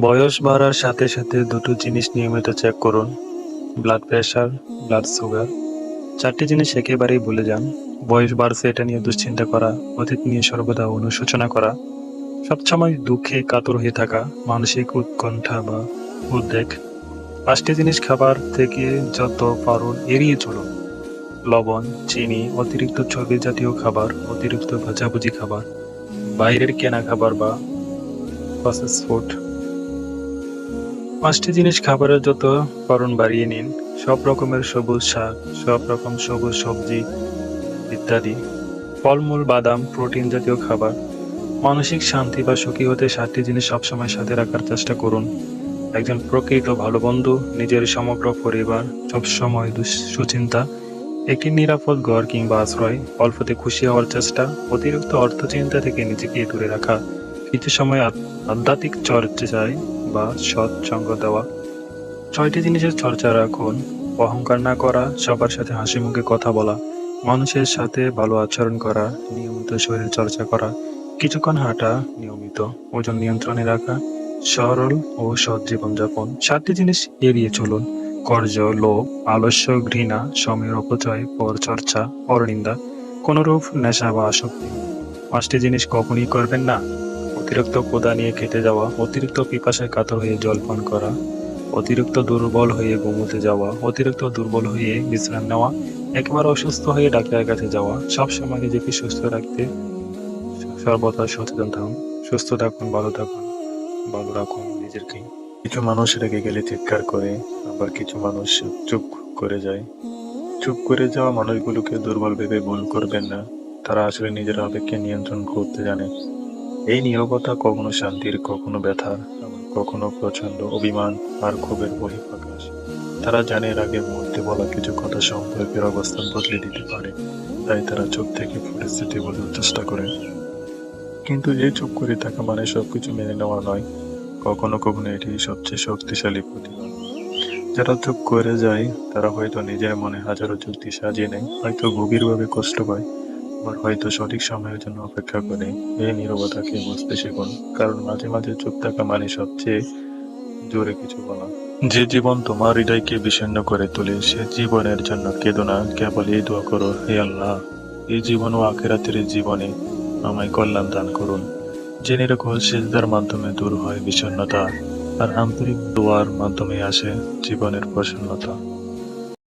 বয়স বাড়ার সাথে সাথে দুটো জিনিস নিয়মিত চেক করুন: ব্লাড প্রেশার, ব্লাড সুগার। 4টি জিনিস একেবারেই ভুলে যান। বয়স বাড়ছে এটা নিয়ে দুশ্চিন্তা করা, অতীত নিয়ে সর্বদা অনুশোচনা করা, সবসময় দুঃখে কাতর হয়ে থাকা, মানসিক উৎকণ্ঠা বা উদ্বেগ। 5টি জিনিস খাবার থেকে যত পারুন এড়িয়ে চলুন: লবণ, চিনি, অতিরিক্ত চর্বি জাতীয় খাবার, অতিরিক্ত ভাজাভুজি খাবার, বাইরের কেনা খাবার বা প্রসেস ফুড। 5টি জিনিস খাবারের যত পারুন বাড়িয়ে নিন: সব রকমের সবুজ শাক, সব রকম সবুজ সবজি ইত্যাদি, ফলমূল, বাদাম, প্রোটিন জাতীয় খাবার। মানসিক শান্তি বা সুখী হতে 7টি জিনিস সবসময় সাথে রাখার চেষ্টা করুন: একজন প্রকৃত ভালো বন্ধু, নিজের সমগ্র পরিবার, সবসময় সুচিন্তা, একটি নিরাপদ ঘর কিংবা আশ্রয়, অল্পতে খুশি হওয়ার চেষ্টা, অতিরিক্ত অর্থ চিন্তা থেকে নিজেকে দূরে রাখা, কিছু সময় আধ্যাত্মিক চর্চায় বা সৎসঙ্গ দেওয়া। 6টি জিনিসের চর্চা রাখুন: অহংকার না করা, সবার সাথে হাসি মুখে কথা বলা, মানুষের সাথে ভালো আচরণ করা, নিয়মিত শরীর চর্চা করা, কিছুক্ষণ হাঁটা, নিয়মিত ওজন নিয়ন্ত্রণে রাখা, সরল ও সৎ জীবনযাপন। 7টি জিনিস এড়িয়ে চলুন: কর্জ, লোভ, আলস্য, ঘৃণা, সময়ের অপচয়, পরচর্চা, পরনিন্দা, কোনরূপ নেশা বা আসক্তি। 5টি জিনিস কখনই করবেন না: অতিরিক্ত ক্ষুধা নিয়ে খেতে যাওয়া, অতিরিক্ত পিপাসায় কাতর হয়ে জল পান করা, অতিরিক্ত দুর্বল হয়ে ঘুমোতে যাওয়া, অতিরিক্ত দুর্বল হয়ে বিশ্রাম নেওয়া, একেবারে অসুস্থ হয়ে ডাক্তারের কাছে যাওয়া। সবসময় নিজেকে সুস্থ রাখতে সর্বদা সচেতন থাকুন। সুস্থ থাকুন, ভালো থাকুন, ভালো রাখুন নিজেকে। কিছু মানুষ রেগে গেলে চিৎকার করে, আবার কিছু মানুষ চুপ করে যায়। চুপ করে যাওয়া মানুষগুলোকে দুর্বল ভেবে ভুল করবেন না। তারা আসলে নিজের আবেগকে নিয়ন্ত্রণ করতে জানে। এই নীরবতা কখনো শান্তির, কখনো ব্যথার, আবার কখনো প্রচন্ড অভিমান আর ক্ষোভের বহিঃপ্রকাশ। তারা জানে এর আগের মুহূর্তে বলা কিছু কথা সম্পর্কের অবস্থান বদলে দিতে পারে, তাই তারা চুপ থেকে পরিস্থিতি বোঝার চেষ্টা করে। কিন্তু এই চুপ করে থাকা মানে সবকিছু মেনে নেওয়া নয়। কখনো কখনো এটি সবচেয়ে শক্তিশালী প্রতিবাদ। যারা চুপ করে যায় তারা হয়তো নিজের মনে হাজারো যুক্তি সাজিয়ে নেয়, হয়তো গভীরভাবে কষ্ট পায়, আবার হয়তো সঠিক সময়ের জন্য অপেক্ষা করে। এই নীরবতাকে বুঝতে শিখুন, কারণ মাঝে মাঝে চুপ থাকা মানে সবচেয়ে জোরে কিছু বলা। যে জীবন তোমার হৃদয়কে বিষণ্ণ করে তোলে সে জীবনের জন্য কেঁদো না, কেবল এই দোয়া করো, হে আল্লাহ, এই জীবন ও আখেরাতের জীবনে আমায় কল্যাণ দান করুন। যে নিরকল সেজদার মাধ্যমে দূর হয় বিষণ্ণতা, আর আন্তরিক দোয়ার মাধ্যমে আসে জীবনের প্রসন্নতা।